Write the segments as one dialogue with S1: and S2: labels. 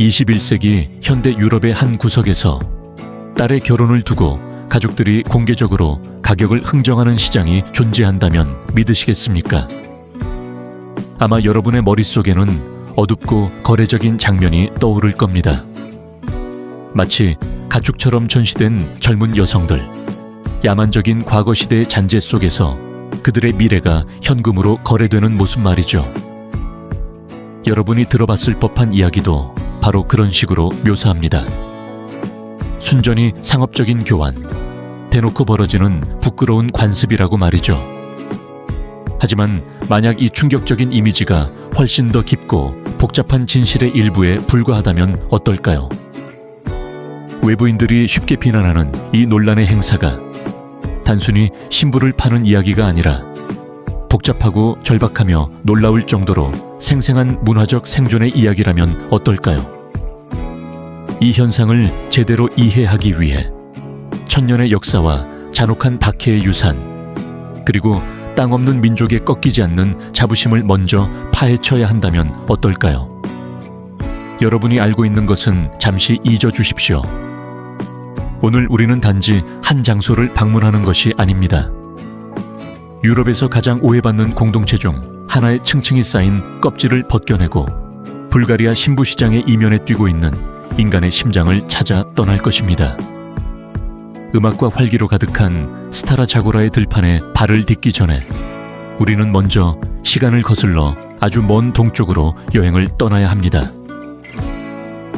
S1: 21세기 현대 유럽의 한 구석에서 딸의 결혼을 두고 가족들이 공개적으로 가격을 흥정하는 시장이 존재한다면 믿으시겠습니까? 아마 여러분의 머릿속에는 어둡고 거래적인 장면이 떠오를 겁니다. 마치 가축처럼 전시된 젊은 여성들, 야만적인 과거 시대의 잔재 속에서 그들의 미래가 현금으로 거래되는 모습 말이죠. 여러분이 들어봤을 법한 이야기도 바로 그런 식으로 묘사합니다. 순전히 상업적인 교환, 대놓고 벌어지는 부끄러운 관습이라고 말이죠. 하지만 만약 이 충격적인 이미지가 훨씬 더 깊고 복잡한 진실의 일부에 불과하다면 어떨까요? 외부인들이 쉽게 비난하는 이 논란의 행사가 단순히 신부를 파는 이야기가 아니라 복잡하고 절박하며 놀라울 정도로 생생한 문화적 생존의 이야기라면 어떨까요? 이 현상을 제대로 이해하기 위해 천년의 역사와 잔혹한 박해의 유산, 그리고 땅 없는 민족에 꺾이지 않는 자부심을 먼저 파헤쳐야 한다면 어떨까요? 여러분이 알고 있는 것은 잠시 잊어주십시오. 오늘 우리는 단지 한 장소를 방문하는 것이 아닙니다. 유럽에서 가장 오해받는 공동체 중 하나의 층층이 쌓인 껍질을 벗겨내고 불가리아 신부 시장의 이면에 뛰고 있는 인간의 심장을 찾아 떠날 것입니다. 음악과 활기로 가득한 스타라 자고라의 들판에 발을 딛기 전에 우리는 먼저 시간을 거슬러 아주 먼 동쪽으로 여행을 떠나야 합니다.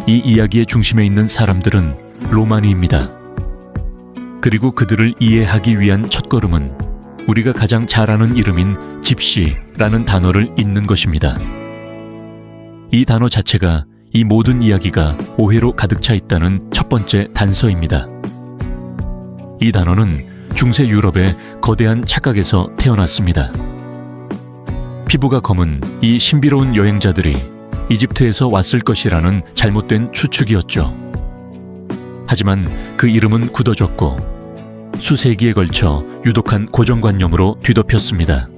S1: 이 이야기의 중심에 있는 사람들은 로마니입니다. 그리고 그들을 이해하기 위한 첫걸음은 우리가 가장 잘 아는 이름인 집시라는 단어를 잇는 것입니다. 이 단어 자체가 이 모든 이야기가 오해로 가득 차 있다는 첫 번째 단서입니다. 이 단어는 중세 유럽의 거대한 착각에서 태어났습니다. 피부가 검은 이 신비로운 여행자들이 이집트에서 왔을 것이라는 잘못된 추측이었죠. 하지만 그 이름은 굳어졌고 수세기에 걸쳐 유독한 고정관념으로 뒤덮였습니다.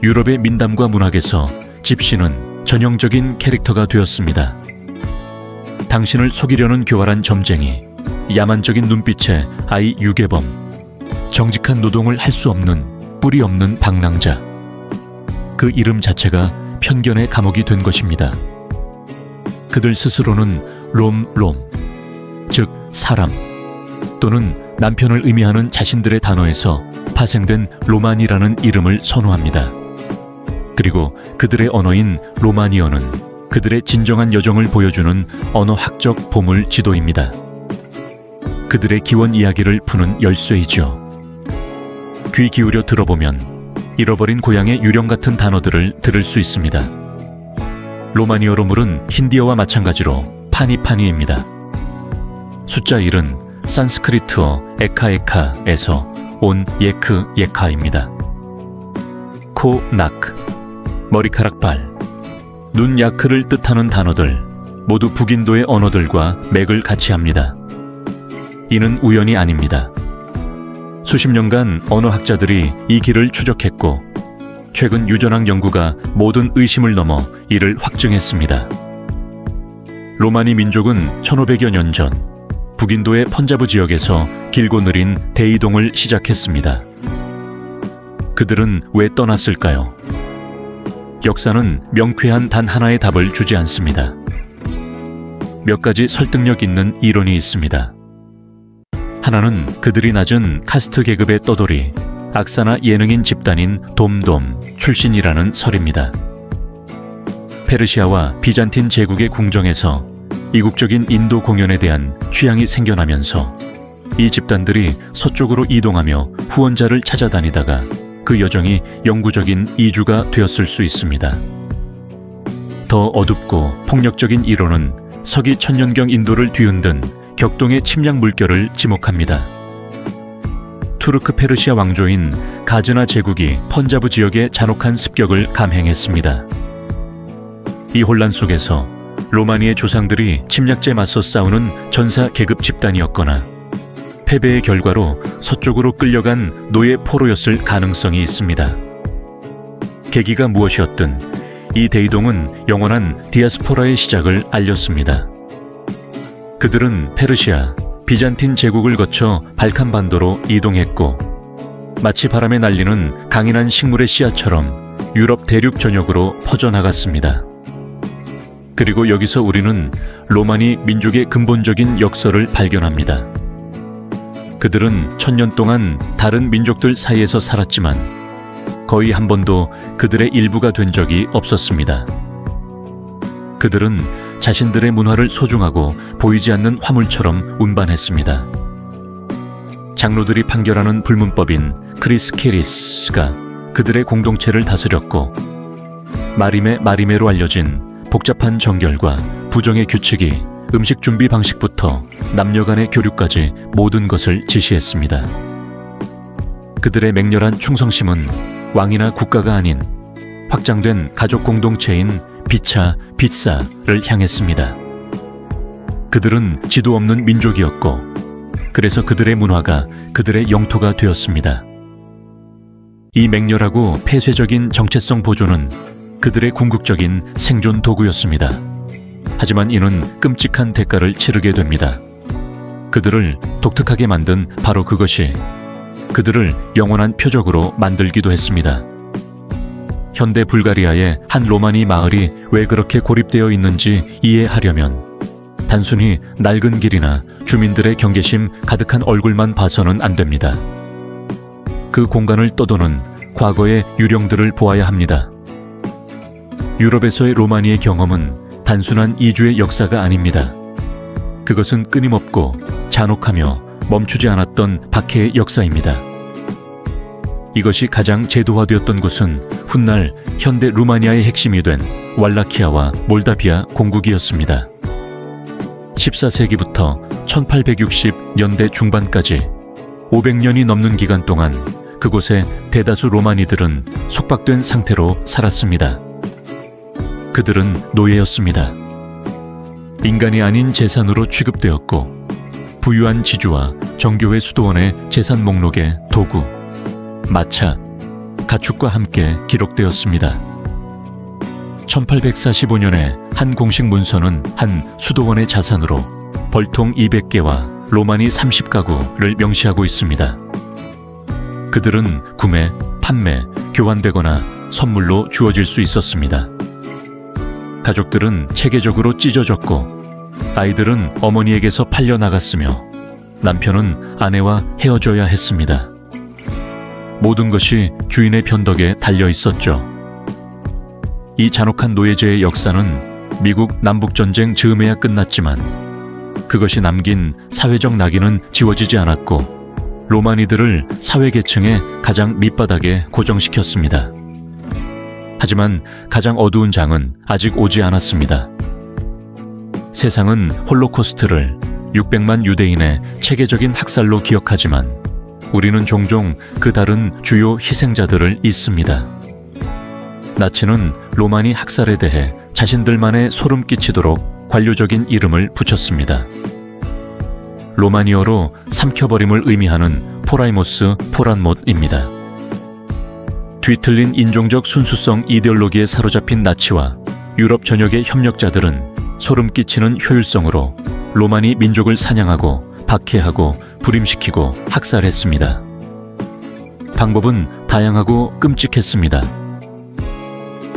S1: 유럽의 민담과 문학에서 집시는 전형적인 캐릭터가 되었습니다. 당신을 속이려는 교활한 점쟁이, 야만적인 눈빛의 아이 유괴범, 정직한 노동을 할 수 없는 뿌리 없는 방랑자. 그 이름 자체가 편견의 감옥이 된 것입니다. 그들 스스로는 롬, 즉 사람, 또는 남편을 의미하는 자신들의 단어에서 파생된 로마니라는 이름을 선호합니다. 그리고 그들의 언어인 로마니어는 그들의 진정한 여정을 보여주는 언어학적 보물 지도입니다. 그들의 기원 이야기를 푸는 열쇠이죠. 귀 기울여 들어보면 잃어버린 고향의 유령 같은 단어들을 들을 수 있습니다. 로마니어로 물은 힌디어와 마찬가지로 파니파니입니다. 숫자 1은 산스크리트어 에카에카에서 온 예크예카입니다. 코, 나크, 머리카락, 발, 눈, 야크를 뜻하는 단어들 모두 북인도의 언어들과 맥을 같이 합니다. 이는 우연이 아닙니다. 수십 년간 언어학자들이 이 길을 추적했고 최근 유전학 연구가 모든 의심을 넘어 이를 확증했습니다. 로마니 민족은 1500여 년 전 북인도의 펀자브 지역에서 길고 느린 대이동을 시작했습니다. 그들은 왜 떠났을까요? 역사는 명쾌한 단 하나의 답을 주지 않습니다. 몇 가지 설득력 있는 이론이 있습니다. 하나는 그들이 낮은 카스트 계급의 떠돌이, 악사나 예능인 집단인 돔돔 출신이라는 설입니다. 페르시아와 비잔틴 제국의 궁정에서 이국적인 인도 공연에 대한 취향이 생겨나면서 이 집단들이 서쪽으로 이동하며 후원자를 찾아다니다가 그 여정이 영구적인 이주가 되었을 수 있습니다. 더 어둡고 폭력적인 이론은 서기 천년경 인도를 뒤흔든 격동의 침략 물결을 지목합니다. 투르크 페르시아 왕조인 가즈나 제국이 펀자브 지역의 잔혹한 습격을 감행했습니다. 이 혼란 속에서 로마니의 조상들이 침략자에 맞서 싸우는 전사 계급 집단이었거나 패배의 결과로 서쪽으로 끌려간 노예 포로였을 가능성이 있습니다. 계기가 무엇이었든 이 대이동은 영원한 디아스포라의 시작을 알렸습니다. 그들은 페르시아, 비잔틴 제국을 거쳐 발칸반도로 이동했고 마치 바람에 날리는 강인한 식물의 씨앗처럼 유럽 대륙 전역으로 퍼져나갔습니다. 그리고 여기서 우리는 로마니 민족의 근본적인 역설을 발견합니다. 그들은 1000년 동안 다른 민족들 사이에서 살았지만 거의 한 번도 그들의 일부가 된 적이 없었습니다. 그들은 자신들의 문화를 소중하고 보이지 않는 화물처럼 운반했습니다. 장로들이 판결하는 불문법인 크리스케리스가 그들의 공동체를 다스렸고 마리메로 알려진 복잡한 정결과 부정의 규칙이 음식 준비 방식부터 남녀 간의 교류까지 모든 것을 지시했습니다. 그들의 맹렬한 충성심은 왕이나 국가가 아닌 확장된 가족 공동체인 빗사를 향했습니다. 그들은 지도 없는 민족이었고 그래서 그들의 문화가 그들의 영토가 되었습니다. 이 맹렬하고 폐쇄적인 정체성 보존은 그들의 궁극적인 생존 도구였습니다. 하지만 이는 끔찍한 대가를 치르게 됩니다. 그들을 독특하게 만든 바로 그것이 그들을 영원한 표적으로 만들기도 했습니다. 현대 불가리아의 한 로마니 마을이 왜 그렇게 고립되어 있는지 이해하려면 단순히 낡은 길이나 주민들의 경계심 가득한 얼굴만 봐서는 안 됩니다. 그 공간을 떠도는 과거의 유령들을 보아야 합니다. 유럽에서의 로마니의 경험은 단순한 이주의 역사가 아닙니다. 그것은 끊임없고 잔혹하며 멈추지 않았던 박해의 역사입니다. 이것이 가장 제도화되었던 곳은 훗날 현대 루마니아의 핵심이 된 왈라키아와 몰다비아 공국이었습니다. 14세기부터 1860년대 중반까지 500년이 넘는 기간 동안 그곳에 대다수 로마니들은 속박된 상태로 살았습니다. 그들은 노예였습니다. 인간이 아닌 재산으로 취급되었고 부유한 지주와 정교회 수도원의 재산 목록에 도구, 마차, 가축과 함께 기록되었습니다. 1845년에 한 공식 문서는 한 수도원의 자산으로 벌통 200개와 로마니 30가구를 명시하고 있습니다. 그들은 구매, 판매, 교환되거나 선물로 주어질 수 있었습니다. 가족들은 체계적으로 찢어졌고 아이들은 어머니에게서 팔려나갔으며 남편은 아내와 헤어져야 했습니다. 모든 것이 주인의 변덕에 달려 있었죠. 이 잔혹한 노예제의 역사는 미국 남북전쟁 즈음에야 끝났지만 그것이 남긴 사회적 낙인은 지워지지 않았고 로마니들을 사회계층의 가장 밑바닥에 고정시켰습니다. 하지만 가장 어두운 장은 아직 오지 않았습니다. 세상은 홀로코스트를 600만 유대인의 체계적인 학살로 기억하지만 우리는 종종 그 다른 주요 희생자들을 잊습니다. 나치는 로마니 학살에 대해 자신들만의 소름 끼치도록 관료적인 이름을 붙였습니다. 로마니어로 삼켜버림을 의미하는 포라이모스 포란못입니다. 뒤틀린 인종적 순수성 이데올로기에 사로잡힌 나치와 유럽 전역의 협력자들은 소름 끼치는 효율성으로 로마니 민족을 사냥하고 박해하고 불임시키고 학살했습니다. 방법은 다양하고 끔찍했습니다.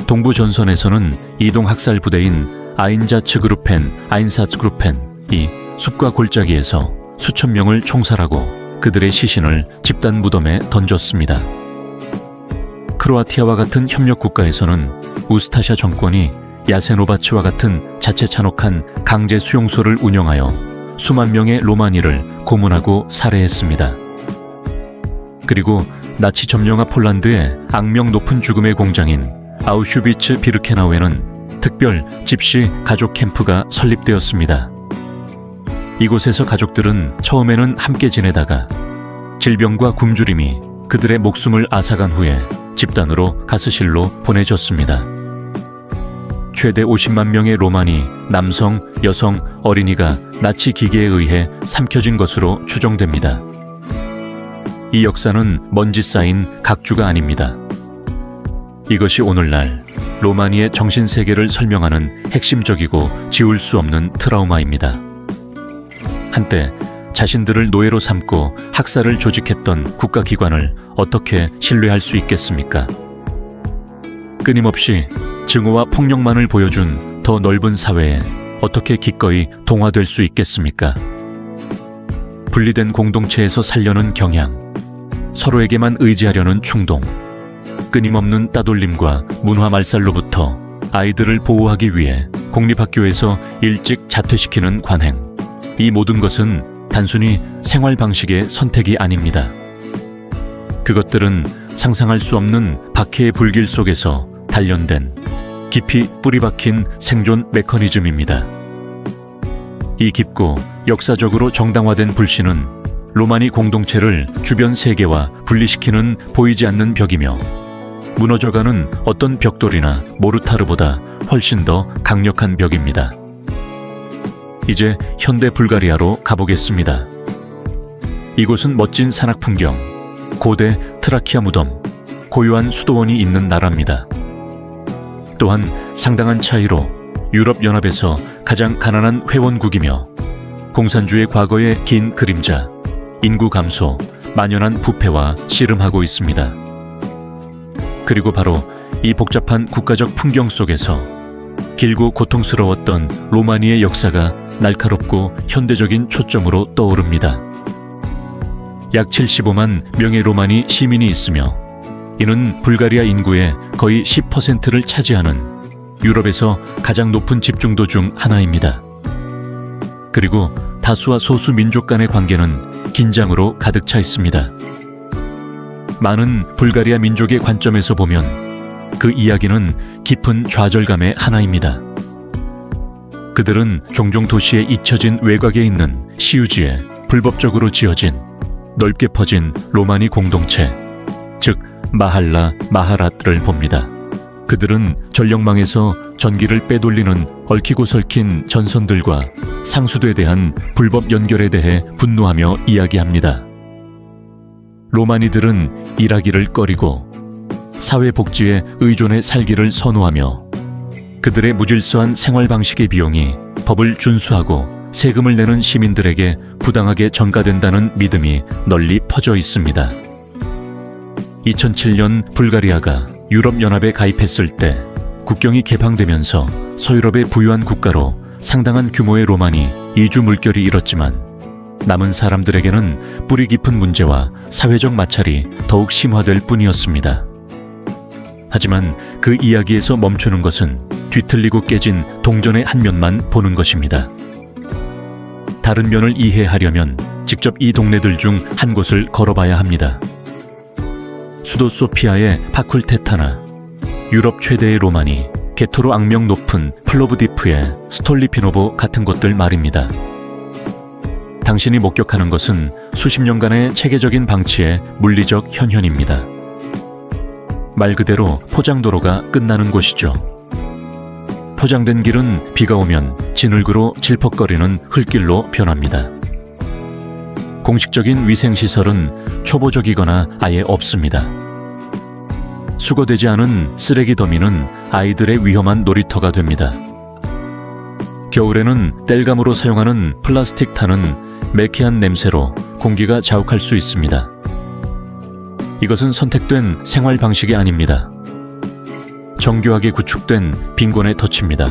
S1: 동부 전선에서는 이동 학살 부대인 아인사츠그루펜이 숲과 골짜기에서 수천 명을 총살하고 그들의 시신을 집단 무덤에 던졌습니다. 크로아티아와 같은 협력 국가에서는 우스타샤 정권이 야세노바츠와 같은 자체 잔혹한 강제 수용소를 운영하여 수만 명의 로마니를 고문하고 살해했습니다. 그리고 나치 점령한 폴란드의 악명 높은 죽음의 공장인 아우슈비츠 비르케나우에는 특별 집시 가족 캠프가 설립되었습니다. 이곳에서 가족들은 처음에는 함께 지내다가 질병과 굶주림이 그들의 목숨을 앗아간 후에 집단으로 가스실로 보내졌습니다. 최대 50만 명의 로마니, 남성, 여성, 어린이가 나치 기계에 의해 삼켜진 것으로 추정됩니다. 이 역사는 먼지 쌓인 각주가 아닙니다. 이것이 오늘날 로마니의 정신세계를 설명하는 핵심적이고 지울 수 없는 트라우마입니다. 한때 자신들을 노예로 삼고 학살을 조직했던 국가기관을 어떻게 신뢰할 수 있겠습니까? 끊임없이 증오와 폭력만을 보여준 더 넓은 사회에 어떻게 기꺼이 동화될 수 있겠습니까? 분리된 공동체에서 살려는 경향, 서로에게만 의지하려는 충동, 끊임없는 따돌림과 문화 말살로부터 아이들을 보호하기 위해 공립학교에서 일찍 자퇴시키는 관행, 이 모든 것은 단순히 생활 방식의 선택이 아닙니다. 그것들은 상상할 수 없는 박해의 불길 속에서 단련된 깊이 뿌리박힌 생존 메커니즘입니다. 이 깊고 역사적으로 정당화된 불신은 로마니 공동체를 주변 세계와 분리시키는 보이지 않는 벽이며 무너져가는 어떤 벽돌이나 모르타르보다 훨씬 더 강력한 벽입니다. 이제 현대 불가리아로 가보겠습니다. 이곳은 멋진 산악 풍경, 고대 트라키아 무덤, 고요한 수도원이 있는 나라입니다. 또한 상당한 차이로 유럽연합에서 가장 가난한 회원국이며 공산주의 과거의 긴 그림자, 인구 감소, 만연한 부패와 씨름하고 있습니다. 그리고 바로 이 복잡한 국가적 풍경 속에서 길고 고통스러웠던 로마니의 역사가 날카롭고 현대적인 초점으로 떠오릅니다. 약 75만 명의 로마니 시민이 있으며 이는 불가리아 인구의 거의 10%를 차지하는 유럽에서 가장 높은 집중도 중 하나입니다. 그리고 다수와 소수 민족 간의 관계는 긴장으로 가득 차 있습니다. 많은 불가리아 민족의 관점에서 보면 그 이야기는 깊은 좌절감의 하나입니다. 그들은 종종 도시의 잊혀진 외곽에 있는 시유지에 불법적으로 지어진 넓게 퍼진 로마니 공동체, 즉 마할라, 마하랏을 봅니다. 그들은 전력망에서 전기를 빼돌리는 얽히고 설킨 전선들과 상수도에 대한 불법 연결에 대해 분노하며 이야기합니다. 로마니들은 일하기를 꺼리고 사회복지에 의존해 살기를 선호하며 그들의 무질서한 생활 방식의 비용이 법을 준수하고 세금을 내는 시민들에게 부당하게 전가된다는 믿음이 널리 퍼져 있습니다. 2007년 불가리아가 유럽연합에 가입했을 때 국경이 개방되면서 서유럽의 부유한 국가로 상당한 규모의 로마니 이주 물결이 일었지만 남은 사람들에게는 뿌리 깊은 문제와 사회적 마찰이 더욱 심화될 뿐이었습니다. 하지만 그 이야기에서 멈추는 것은 뒤틀리고 깨진 동전의 한 면만 보는 것입니다. 다른 면을 이해하려면 직접 이 동네들 중 한 곳을 걸어봐야 합니다. 수도 소피아의 파쿨테타나, 유럽 최대의 로마니, 게토로 악명 높은 플로브디프의 스톨리피노보 같은 곳들 말입니다. 당신이 목격하는 것은 수십 년간의 체계적인 방치의 물리적 현현입니다. 말 그대로 포장도로가 끝나는 곳이죠. 포장된 길은 비가 오면 진흙으로 질퍽거리는 흙길로 변합니다. 공식적인 위생시설은 초보적이거나 아예 없습니다. 수거되지 않은 쓰레기 더미는 아이들의 위험한 놀이터가 됩니다. 겨울에는 땔감으로 사용하는 플라스틱 탄은 매캐한 냄새로 공기가 자욱할 수 있습니다. 이것은 선택된 생활 방식이 아닙니다. 정교하게 구축된 빈곤의 덫입니다.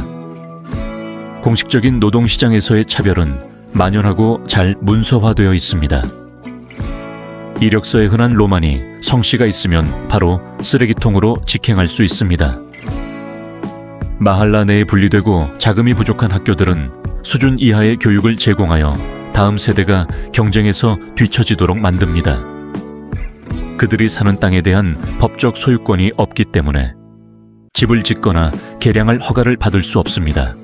S1: 공식적인 노동시장에서의 차별은 만연하고 잘 문서화되어 있습니다. 이력서에 흔한 로마니, 성씨가 있으면 바로 쓰레기통으로 직행할 수 있습니다. 마할라 내에 분리되고 자금이 부족한 학교들은 수준 이하의 교육을 제공하여 다음 세대가 경쟁에서 뒤처지도록 만듭니다. 그들이 사는 땅에 대한 법적 소유권이 없기 때문에 집을 짓거나 개량할 허가를 받을 수 없습니다.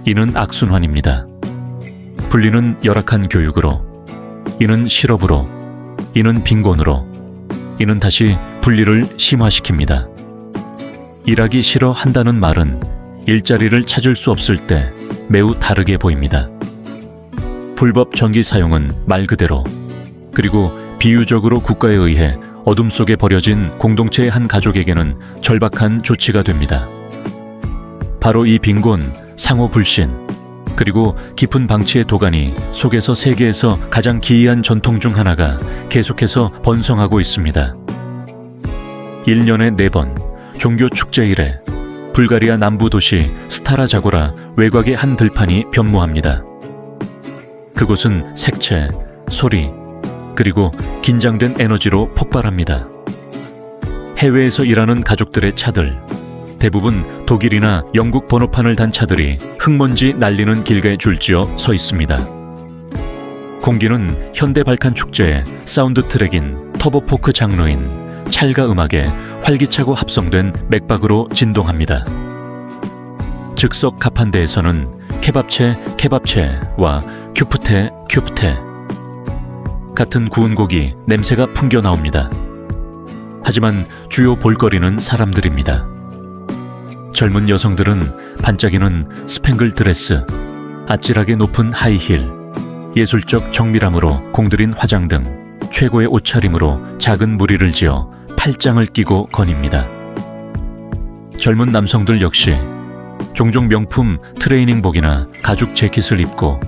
S1: 이는 악순환입니다. 분리는 열악한 교육으로, 이는 실업으로, 이는 빈곤으로, 이는 다시 분리를 심화시킵니다. 일하기 싫어 한다는 말은 일자리를 찾을 수 없을 때 매우 다르게 보입니다. 불법 전기 사용은 말 그대로, 그리고 비유적으로 국가에 의해 어둠 속에 버려진 공동체의 한 가족에게는 절박한 조치가 됩니다. 바로 이 빈곤, 상호 불신, 그리고 깊은 방치의 도가니 속에서 세계에서 가장 기이한 전통 중 하나가 계속해서 번성하고 있습니다. 1년에 4번 종교 축제일에 불가리아 남부 도시 스타라 자고라 외곽의 한 들판이 변모합니다. 그곳은 색채, 소리, 그리고 긴장된 에너지로 폭발합니다. 해외에서 일하는 가족들의 차들, 대부분 독일이나 영국 번호판을 단 차들이 흙먼지 날리는 길가에 줄지어 서 있습니다. 공기는 현대 발칸 축제의 사운드 트랙인 터보포크 장르인 찰가 음악에 활기차고 합성된 맥박으로 진동합니다. 즉석 가판대에서는 케밥체와 큐프테 같은 구운 고기 냄새가 풍겨 나옵니다. 하지만 주요 볼거리는 사람들입니다. 젊은 여성들은 반짝이는 스팽글 드레스, 아찔하게 높은 하이힐, 예술적 정밀함으로 공들인 화장 등 최고의 옷차림으로 작은 무리를 지어 팔짱을 끼고 거닙니다. 젊은 남성들 역시 종종 명품 트레이닝복이나 가죽 재킷을 입고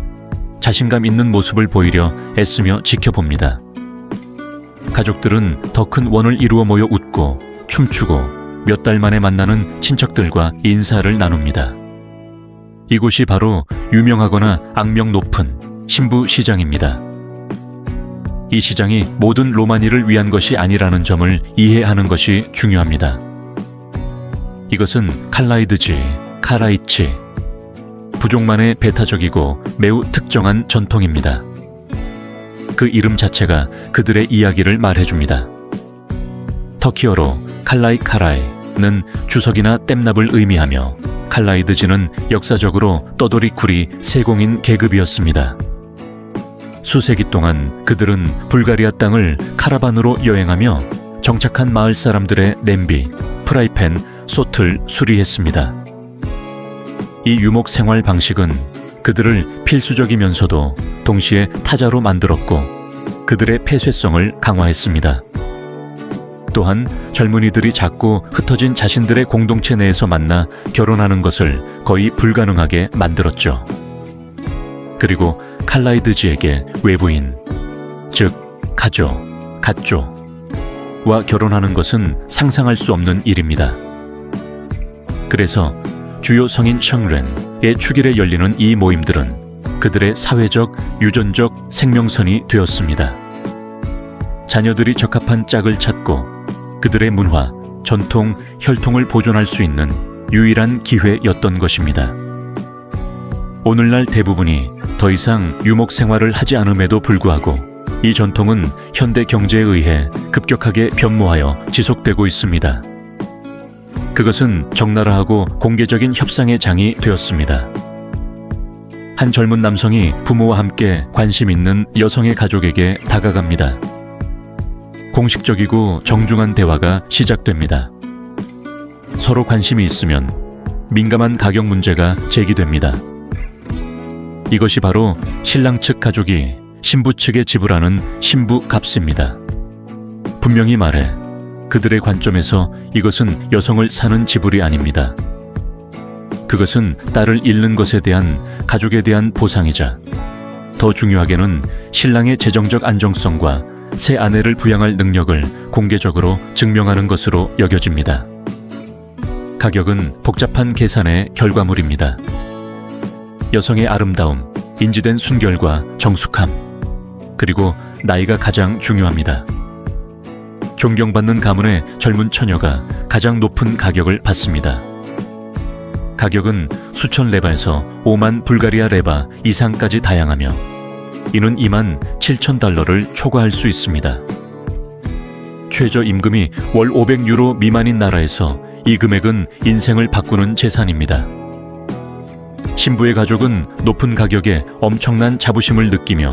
S1: 자신감 있는 모습을 보이려 애쓰며 지켜봅니다. 가족들은 더 큰 원을 이루어 모여 웃고 춤추고 몇 달 만에 만나는 친척들과 인사를 나눕니다. 이곳이 바로 유명하거나 악명 높은 신부 시장입니다. 이 시장이 모든 로마니를 위한 것이 아니라는 점을 이해하는 것이 중요합니다. 이것은 카라이치, 부족만의 배타적이고 매우 특정한 전통입니다. 그 이름 자체가 그들의 이야기를 말해줍니다. 터키어로 칼라이는 주석이나 댐납을 의미하며 칼라이드지는 역사적으로 떠돌이쿨이 세공인 계급이었습니다. 수세기 동안 그들은 불가리아 땅을 카라반으로 여행하며 정착한 마을 사람들의 냄비, 프라이팬, 솥을 수리했습니다. 이 유목 생활 방식은 그들을 필수적이면서도 동시에 타자로 만들었고 그들의 폐쇄성을 강화했습니다. 또한 젊은이들이 작고 흩어진 자신들의 공동체 내에서 만나 결혼하는 것을 거의 불가능하게 만들었죠. 그리고 칼라이드지에게 외부인, 즉 가쪼와 결혼하는 것은 상상할 수 없는 일입니다. 그래서 주요 성인 청렌의 축일에 열리는 이 모임들은 그들의 사회적, 유전적 생명선이 되었습니다. 자녀들이 적합한 짝을 찾고 그들의 문화, 전통, 혈통을 보존할 수 있는 유일한 기회였던 것입니다. 오늘날 대부분이 더 이상 유목 생활을 하지 않음에도 불구하고 이 전통은 현대 경제에 의해 급격하게 변모하여 지속되고 있습니다. 그것은 적나라하고 공개적인 협상의 장이 되었습니다. 한 젊은 남성이 부모와 함께 관심 있는 여성의 가족에게 다가갑니다. 공식적이고 정중한 대화가 시작됩니다. 서로 관심이 있으면 민감한 가격 문제가 제기됩니다. 이것이 바로 신랑 측 가족이 신부 측에 지불하는 신부 값입니다. 분명히 말해 그들의 관점에서 이것은 여성을 사는 지불이 아닙니다. 그것은 딸을 잃는 것에 대한 가족에 대한 보상이자 더 중요하게는 신랑의 재정적 안정성과 새 아내를 부양할 능력을 공개적으로 증명하는 것으로 여겨집니다. 가격은 복잡한 계산의 결과물입니다. 여성의 아름다움, 인지된 순결과 정숙함, 그리고 나이가 가장 중요합니다. 존경받는 가문의 젊은 처녀가 가장 높은 가격을 받습니다. 가격은 수천 레바에서 5만 불가리아 레바 이상까지 다양하며 이는 2만 7천 달러를 초과할 수 있습니다. 최저임금이 월 500유로 미만인 나라에서 이 금액은 인생을 바꾸는 재산입니다. 신부의 가족은 높은 가격에 엄청난 자부심을 느끼며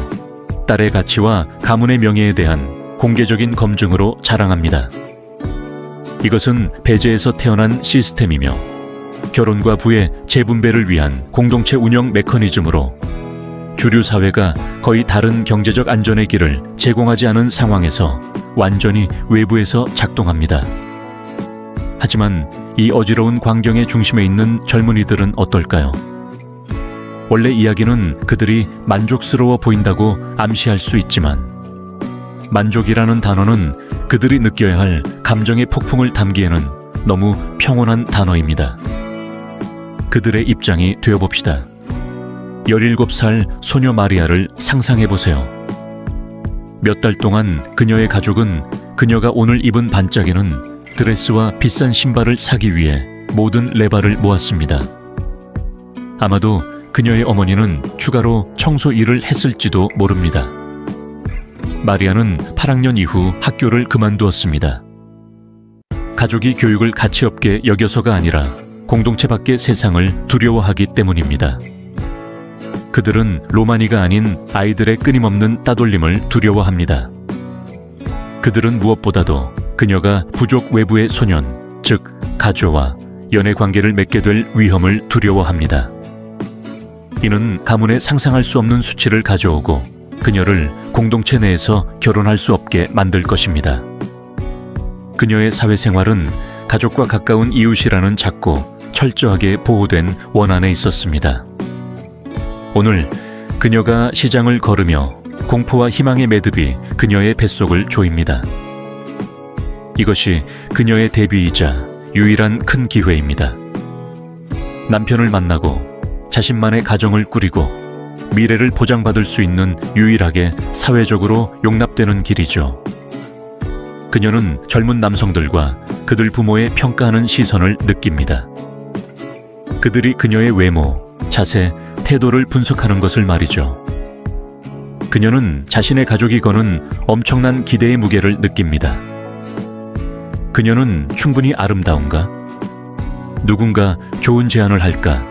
S1: 딸의 가치와 가문의 명예에 대한 공개적인 검증으로 자랑합니다. 이것은 배제에서 태어난 시스템이며 결혼과 부의 재분배를 위한 공동체 운영 메커니즘으로 주류 사회가 거의 다른 경제적 안전의 길을 제공하지 않은 상황에서 완전히 외부에서 작동합니다. 하지만 이 어지러운 광경의 중심에 있는 젊은이들은 어떨까요? 원래 이야기는 그들이 만족스러워 보인다고 암시할 수 있지만 만족이라는 단어는 그들이 느껴야 할 감정의 폭풍을 담기에는 너무 평온한 단어입니다. 그들의 입장이 되어봅시다. 17살 소녀 마리아를 상상해보세요. 몇 달 동안 그녀의 가족은 그녀가 오늘 입은 반짝이는 드레스와 비싼 신발을 사기 위해 모든 레바를 모았습니다. 아마도 그녀의 어머니는 추가로 청소 일을 했을지도 모릅니다. 마리아는 8학년 이후 학교를 그만두었습니다. 가족이 교육을 가치없게 여겨서가 아니라 공동체 밖의 세상을 두려워하기 때문입니다. 그들은 로마니가 아닌 아이들의 끊임없는 따돌림을 두려워합니다. 그들은 무엇보다도 그녀가 부족 외부의 소년, 즉 가조와 연애 관계를 맺게 될 위험을 두려워합니다. 이는 가문에 상상할 수 없는 수치를 가져오고 그녀를 공동체 내에서 결혼할 수 없게 만들 것입니다. 그녀의 사회생활은 가족과 가까운 이웃이라는 작고 철저하게 보호된 원 안에 있었습니다. 오늘 그녀가 시장을 걸으며 공포와 희망의 매듭이 그녀의 뱃속을 조입니다. 이것이 그녀의 데뷔이자 유일한 큰 기회입니다. 남편을 만나고 자신만의 가정을 꾸리고 미래를 보장받을 수 있는 유일하게 사회적으로 용납되는 길이죠. 그녀는 젊은 남성들과 그들 부모의 평가하는 시선을 느낍니다. 그들이 그녀의 외모, 자세, 태도를 분석하는 것을 말이죠. 그녀는 자신의 가족이 거는 엄청난 기대의 무게를 느낍니다. 그녀는 충분히 아름다운가? 누군가 좋은 제안을 할까?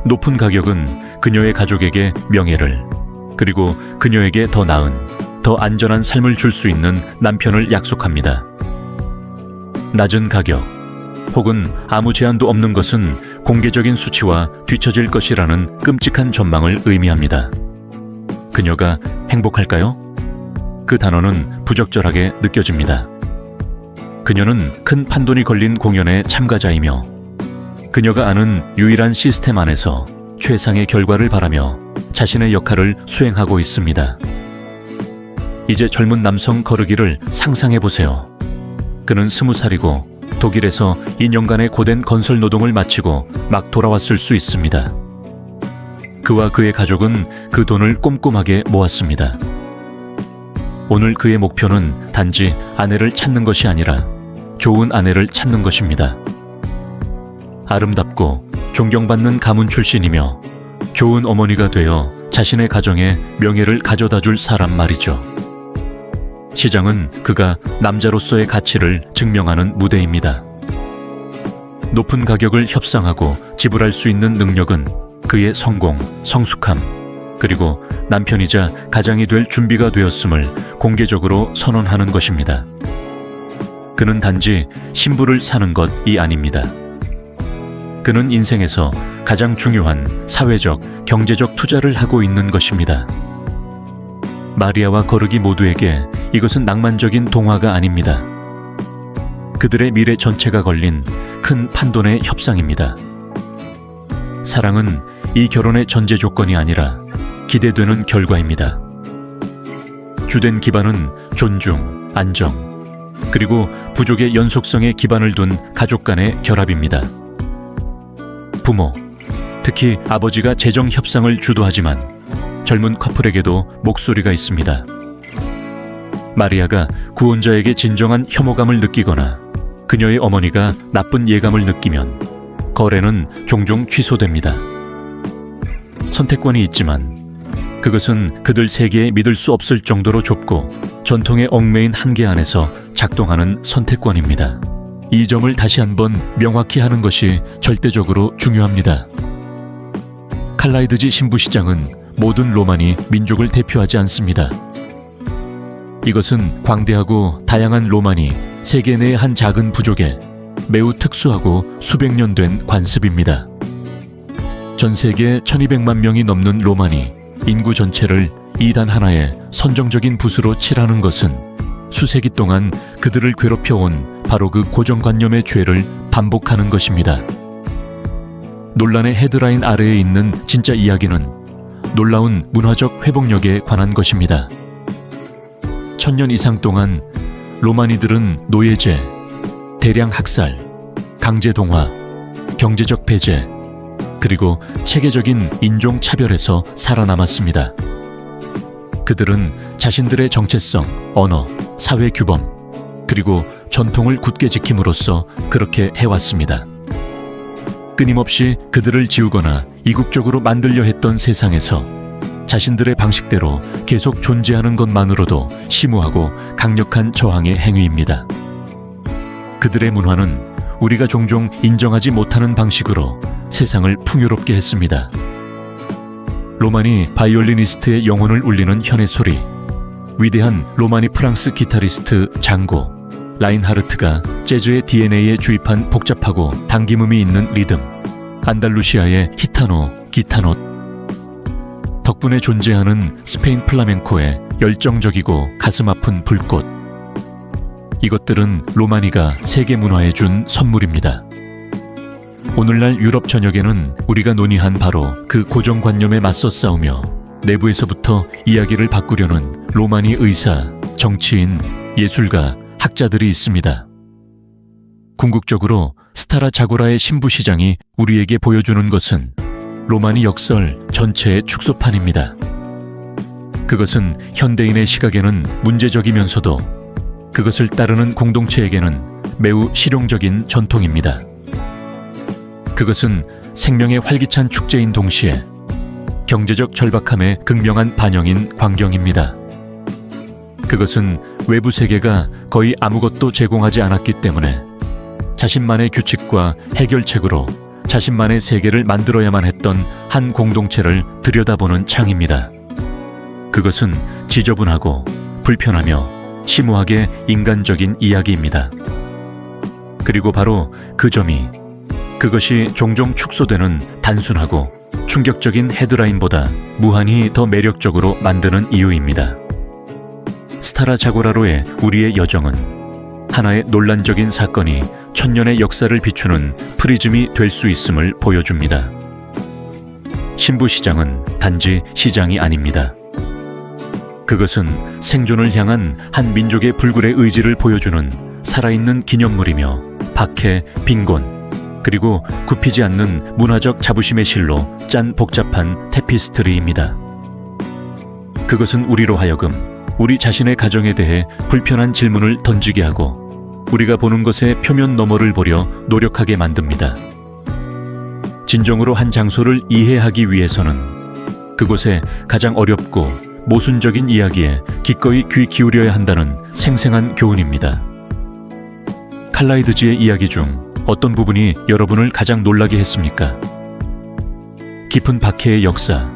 S1: 높은 가격은 그녀의 가족에게 명예를, 그리고 그녀에게 더 나은, 더 안전한 삶을 줄 수 있는 남편을 약속합니다. 낮은 가격, 혹은 아무 제한도 없는 것은 공개적인 수치와 뒤처질 것이라는 끔찍한 전망을 의미합니다. 그녀가 행복할까요? 그 단어는 부적절하게 느껴집니다. 그녀는 큰 판돈이 걸린 공연의 참가자이며 그녀가 아는 유일한 시스템 안에서 최상의 결과를 바라며 자신의 역할을 수행하고 있습니다. 이제 젊은 남성 거르기를 상상해보세요. 그는 20살이고 독일에서 2년간의 고된 건설 노동을 마치고 막 돌아왔을 수 있습니다. 그와 그의 가족은 그 돈을 꼼꼼하게 모았습니다. 오늘 그의 목표는 단지 아내를 찾는 것이 아니라 좋은 아내를 찾는 것입니다. 아름답고 존경받는 가문 출신이며 좋은 어머니가 되어 자신의 가정에 명예를 가져다 줄 사람 말이죠. 시장은 그가 남자로서의 가치를 증명하는 무대입니다. 높은 가격을 협상하고 지불할 수 있는 능력은 그의 성공, 성숙함, 그리고 남편이자 가장이 될 준비가 되었음을 공개적으로 선언하는 것입니다. 그는 단지 신부를 사는 것이 아닙니다. 그는 인생에서 가장 중요한 사회적, 경제적 투자를 하고 있는 것입니다. 마리아와 거르기 모두에게 이것은 낭만적인 동화가 아닙니다. 그들의 미래 전체가 걸린 큰 판돈의 협상입니다. 사랑은 이 결혼의 전제 조건이 아니라 기대되는 결과입니다. 주된 기반은 존중, 안정, 그리고 부족의 연속성에 기반을 둔 가족 간의 결합입니다. 부모, 특히 아버지가 재정 협상을 주도하지만 젊은 커플에게도 목소리가 있습니다. 마리아가 구원자에게 진정한 혐오감을 느끼거나 그녀의 어머니가 나쁜 예감을 느끼면 거래는 종종 취소됩니다. 선택권이 있지만 그것은 그들 세계에 믿을 수 없을 정도로 좁고 전통의 얽매인 한계 안에서 작동하는 선택권입니다. 이 점을 다시 한번 명확히 하는 것이 절대적으로 중요합니다. 칼라이드지 신부시장은 모든 로마니 민족을 대표하지 않습니다. 이것은 광대하고 다양한 로마니 세계 내의 한 작은 부족에 매우 특수하고 수백 년 된 관습입니다. 전 세계 1200만 명이 넘는 로마니 인구 전체를 이단 하나의 선정적인 붓으로 칠하는 것은 수세기 동안 그들을 괴롭혀온 바로 그 고정관념의 죄를 반복하는 것입니다. 논란의 헤드라인 아래에 있는 진짜 이야기는 놀라운 문화적 회복력에 관한 것입니다. 1000년 이상 동안 로마니들은 노예제, 대량 학살, 강제동화, 경제적 배제, 그리고 체계적인 인종차별에서 살아남았습니다. 그들은 자신들의 정체성, 언어, 사회규범, 그리고 전통을 굳게 지킴으로써 그렇게 해왔습니다. 끊임없이 그들을 지우거나 이국적으로 만들려 했던 세상에서 자신들의 방식대로 계속 존재하는 것만으로도 심오하고 강력한 저항의 행위입니다. 그들의 문화는 우리가 종종 인정하지 못하는 방식으로 세상을 풍요롭게 했습니다. 로마니 바이올리니스트의 영혼을 울리는 현의 소리, 위대한 로마니 프랑스 기타리스트 장고 라인하르트가 재즈의 DNA에 주입한 복잡하고 당김음이 있는 리듬, 안달루시아의 히타노, 기타노, 덕분에 존재하는 스페인 플라멩코의 열정적이고 가슴 아픈 불꽃. 이것들은 로마니가 세계 문화에 준 선물입니다. 오늘날 유럽 전역에는 우리가 논의한 바로 그 고정관념에 맞서 싸우며 내부에서부터 이야기를 바꾸려는 로마니 의사, 정치인, 예술가, 학자들이 있습니다. 궁극적으로 스타라 자고라의 신부시장이 우리에게 보여주는 것은 로마니 역설 전체의 축소판입니다. 그것은 현대인의 시각에는 문제적이면서도 그것을 따르는 공동체에게는 매우 실용적인 전통입니다. 그것은 생명의 활기찬 축제인 동시에 경제적 절박함의 극명한 반영인 광경입니다. 그것은 외부 세계가 거의 아무것도 제공하지 않았기 때문에 자신만의 규칙과 해결책으로 자신만의 세계를 만들어야만 했던 한 공동체를 들여다보는 창입니다. 그것은 지저분하고 불편하며 심오하게 인간적인 이야기입니다. 그리고 바로 그 점이 그것이 종종 축소되는 단순하고 충격적인 헤드라인보다 무한히 더 매력적으로 만드는 이유입니다. 스타라 자고라로의 우리의 여정은 하나의 논란적인 사건이 천년의 역사를 비추는 프리즘이 될 수 있음을 보여줍니다. 신부시장은 단지 시장이 아닙니다. 그것은 생존을 향한 한 민족의 불굴의 의지를 보여주는 살아있는 기념물이며 박해, 빈곤, 그리고 굽히지 않는 문화적 자부심의 실로 짠 복잡한 테피스트리입니다. 그것은 우리로 하여금 우리 자신의 가정에 대해 불편한 질문을 던지게 하고 우리가 보는 것의 표면 너머를 보려 노력하게 만듭니다. 진정으로 한 장소를 이해하기 위해서는 그곳의 가장 어렵고 모순적인 이야기에 기꺼이 귀 기울여야 한다는 생생한 교훈입니다. 칼라이드지의 이야기 중 어떤 부분이 여러분을 가장 놀라게 했습니까? 깊은 박해의 역사,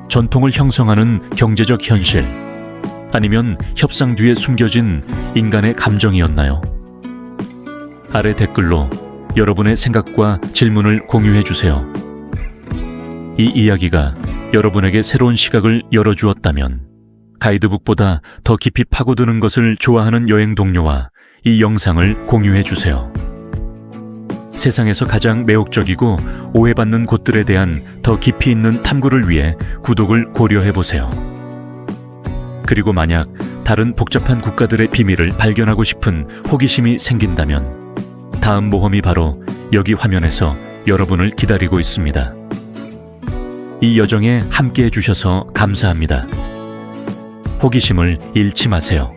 S1: 전통을 형성하는 경제적 현실, 아니면 협상 뒤에 숨겨진 인간의 감정이었나요? 아래 댓글로 여러분의 생각과 질문을 공유해 주세요. 이 이야기가 여러분에게 새로운 시각을 열어주었다면 가이드북보다 더 깊이 파고드는 것을 좋아하는 여행 동료와 이 영상을 공유해 주세요. 세상에서 가장 매혹적이고 오해받는 곳들에 대한 더 깊이 있는 탐구를 위해 구독을 고려해 보세요. 그리고 만약 다른 복잡한 국가들의 비밀을 발견하고 싶은 호기심이 생긴다면 다음 모험이 바로 여기 화면에서 여러분을 기다리고 있습니다. 이 여정에 함께해 주셔서 감사합니다. 호기심을 잃지 마세요.